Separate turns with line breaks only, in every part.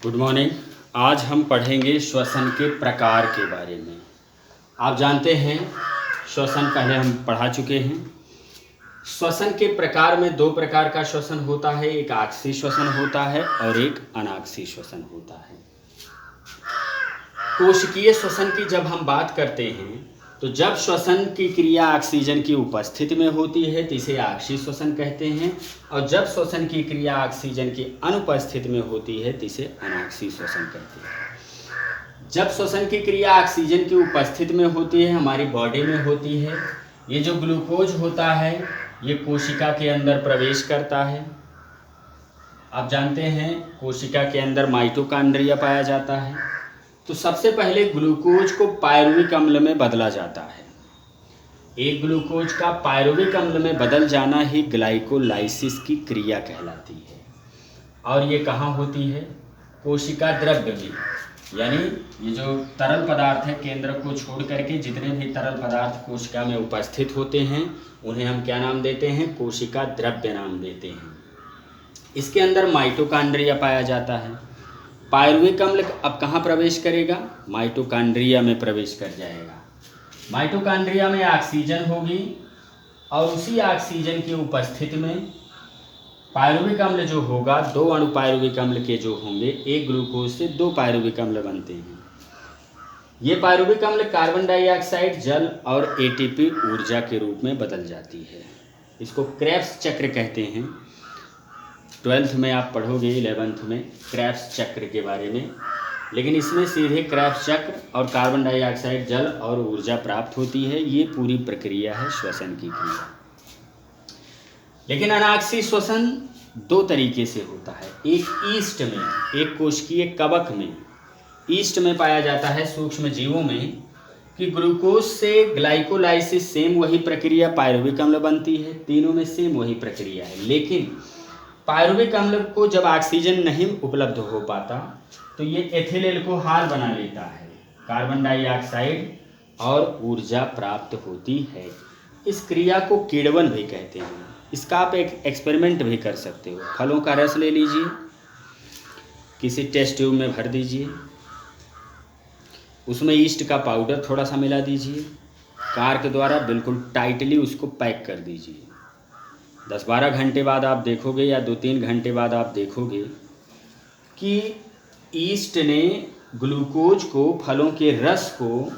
Good morning. आज हम पढ़ेंगे श्वसन के प्रकार के बारे में। आप जानते हैं श्वसन पहले हम पढ़ा चुके हैं। श्वसन के प्रकार में दो प्रकार का श्वसन होता है, एक आक्सीय श्वसन होता है और एक अनाक्सीय श्वसन होता है। कोशिकीय श्वसन की जब हम बात करते हैं तो जब श्वसन की क्रिया ऑक्सीजन की उपस्थिति में होती है तो इसे आक्सीय श्वसन कहते हैं, और जब श्वसन की क्रिया ऑक्सीजन की अनुपस्थिति में होती है तो इसे अनाक्सीय श्वसन कहते हैं। जब श्वसन की क्रिया ऑक्सीजन की उपस्थिति में होती है, हमारी बॉडी में होती है, ये जो ग्लूकोज होता है ये कोशिका के अंदर प्रवेश करता है। आप जानते हैं कोशिका के अंदर माइटोकॉन्ड्रिया पाया जाता है। तो सबसे पहले ग्लूकोज को पायरुविक अम्ल में बदला जाता है। एक ग्लूकोज का पायरुविक अम्ल में बदल जाना ही ग्लाइकोलाइसिस की क्रिया कहलाती है। और ये कहाँ होती है? कोशिका द्रव्य में, यानी ये जो तरल पदार्थ है केंद्र को छोड़ करके जितने भी तरल पदार्थ कोशिका में उपस्थित होते हैं उन्हें हम क्या नाम देते हैं? कोशिका द्रव्य नाम देते हैं। इसके अंदर माइटोकॉन्ड्रिया पाया जाता है। पायरुविक अम्ल अब कहाँ प्रवेश करेगा? माइटोकॉन्ड्रिया में प्रवेश कर जाएगा। माइटोकॉन्ड्रिया में ऑक्सीजन होगी और उसी ऑक्सीजन की उपस्थिति में पायरुविक अम्ल जो होगा, दो अणु पायरुविक अम्ल के जो होंगे, एक ग्लूकोज से दो पायरुविक अम्ल बनते हैं। ये पायरुविक अम्ल कार्बन डाइऑक्साइड, जल और एटीपी ऊर्जा के रूप में बदल जाती है। इसको क्रेब्स चक्र कहते हैं। 12th में आप पढ़ोगे 11th में क्रेब्स चक्र के बारे में, लेकिन इसमें सीधे क्रेब्स चक्र और कार्बन डाइऑक्साइड, जल और ऊर्जा प्राप्त होती है। ये पूरी प्रक्रिया है श्वसन की क्रिया। लेकिन अनाक्सीय श्वसन दो तरीके से होता है। एक ईस्ट में, एक कोशिकीय कवक में, ईस्ट में पाया जाता है सूक्ष्म जीवों में कि ग्लूकोज से ग्लाइकोलाइसिस सेम वही प्रक्रिया, पायरुविक अम्ल बनती है। तीनों में सेम वही प्रक्रिया है। लेकिन पायरुविक अम्ल को जब ऑक्सीजन नहीं उपलब्ध हो पाता तो ये एथिल एल्कोहल बना लेता है, कार्बन डाइऑक्साइड और ऊर्जा प्राप्त होती है। इस क्रिया को किण्वन भी कहते हैं। इसका आप एक एक्सपेरिमेंट भी कर सकते हो। फलों का रस ले लीजिए, किसी टेस्ट ट्यूब में भर दीजिए, उसमें ईस्ट का पाउडर थोड़ा सा मिला दीजिए, कार के द्वारा बिल्कुल टाइटली उसको पैक कर दीजिए। 10-12 घंटे बाद आप देखोगे या 2-3 घंटे बाद आप देखोगे कि ईस्ट ने ग्लूकोज को, फलों के रस को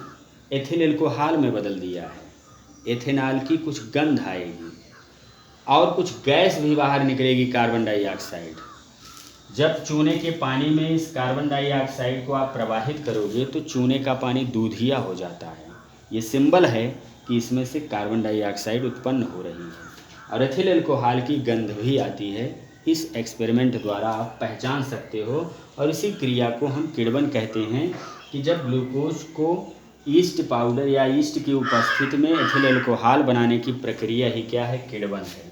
एथिल एल्कोहल में बदल दिया है। एथेनॉल की कुछ गंध आएगी और कुछ गैस भी बाहर निकलेगी, कार्बन डाइऑक्साइड। जब चूने के पानी में इस कार्बन डाइऑक्साइड को आप प्रवाहित करोगे तो चूने का पानी दूधिया हो जाता है। ये सिंबल है कि इसमें से कार्बन डाइऑक्साइड उत्पन्न हो रही है और एथिल एल्कोहल की गंध भी आती है। इस एक्सपेरिमेंट द्वारा आप पहचान सकते हो। और इसी क्रिया को हम किण्वन कहते हैं कि जब ग्लूकोज को ईस्ट पाउडर या ईस्ट की उपस्थिति में एथिल एल्कोहल बनाने की प्रक्रिया ही क्या है? किण्वन है।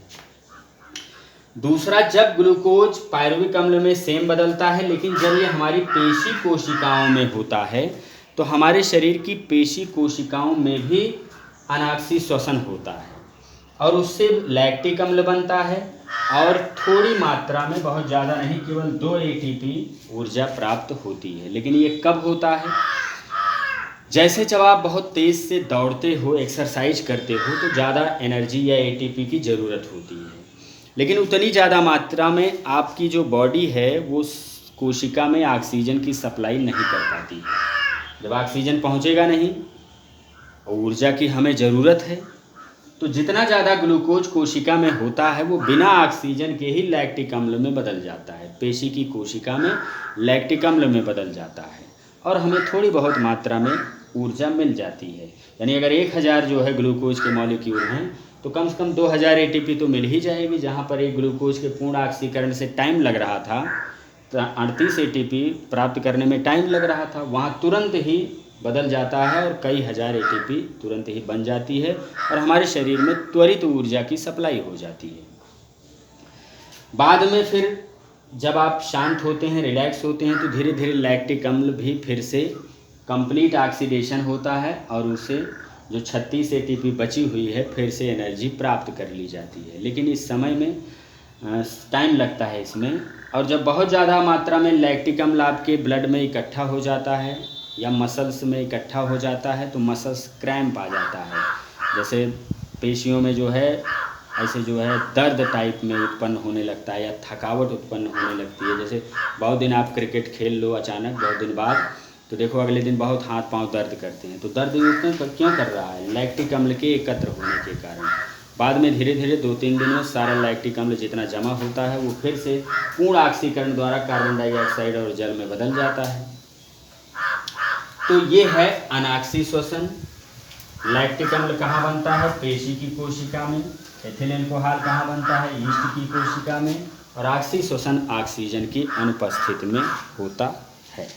दूसरा, जब ग्लूकोज पायरुविक अम्ल में सेम बदलता है, लेकिन जब ये हमारी पेशी कोशिकाओं में होता है तो हमारे शरीर की पेशी कोशिकाओं में भी अनाक्सीय श्वसन होता है और उससे लैक्टिक अम्ल बनता है और थोड़ी मात्रा में, बहुत ज़्यादा नहीं, केवल 2 एटीपी ऊर्जा प्राप्त होती है। लेकिन ये कब होता है? जैसे जब आप बहुत तेज़ से दौड़ते हो, एक्सरसाइज करते हो तो ज़्यादा एनर्जी या एटीपी की ज़रूरत होती है, लेकिन उतनी ज़्यादा मात्रा में आपकी जो बॉडी है वो कोशिका में ऑक्सीजन की सप्लाई नहीं कर पाती। जब ऑक्सीजन पहुँचेगा नहीं और ऊर्जा की हमें ज़रूरत है, तो जितना ज़्यादा ग्लूकोज कोशिका में होता है वो बिना ऑक्सीजन के ही लैक्टिक अम्ल में बदल जाता है। पेशी की कोशिका में लैक्टिक अम्ल में बदल जाता है और हमें थोड़ी बहुत मात्रा में ऊर्जा मिल जाती है। यानी अगर 1000 जो है ग्लूकोज के मॉलिक्यूल हैं तो कम से कम 2000 एटीपी तो मिल ही जाएगी। जहाँ पर एक ग्लूकोज के पूर्ण ऑक्सीकरण से टाइम लग रहा था, 38 एटीपी प्राप्त करने में टाइम लग रहा था, वहाँ तुरंत ही बदल जाता है और कई हज़ार एटीपी तुरंत ही बन जाती है और हमारे शरीर में त्वरित ऊर्जा की सप्लाई हो जाती है। बाद में फिर जब आप शांत होते हैं, रिलैक्स होते हैं, तो धीरे धीरे लैक्टिक अम्ल भी फिर से कंप्लीट ऑक्सीडेशन होता है और उससे जो 36 एटीपी बची हुई है फिर से एनर्जी प्राप्त कर ली जाती है। लेकिन इस समय में टाइम लगता है इसमें। और जब बहुत ज़्यादा मात्रा में लैक्टिक अम्ल आपके ब्लड में इकट्ठा हो जाता है या मसल्स में इकट्ठा हो जाता है तो मसल्स क्रैम्प आ जाता है, जैसे पेशियों में जो है ऐसे जो है दर्द टाइप में उत्पन्न होने लगता है या थकावट उत्पन्न होने लगती है। जैसे बहुत दिन आप क्रिकेट खेल लो अचानक बहुत दिन बाद, तो देखो अगले दिन बहुत हाथ पांव दर्द करते हैं। तो दर्द क्यों कर रहा है? लैक्टिक अम्ल के एकत्र होने के कारण। बाद में धीरे धीरे 2-3 दिन में सारा लैक्टिक अम्ल जितना जमा होता है वो फिर से पूर्ण ऑक्सीकरण द्वारा कार्बन डाइऑक्साइड और जल में बदल जाता है। तो ये है अनाक्सी श्वसन। लैक्टिक अम्ल कहाँ बनता है? पेशी की कोशिका में। एथिल अल्कोहल कहाँ बनता है? यीस्ट की कोशिका में। और ऑक्सी श्वसन ऑक्सीजन की अनुपस्थिति में होता है।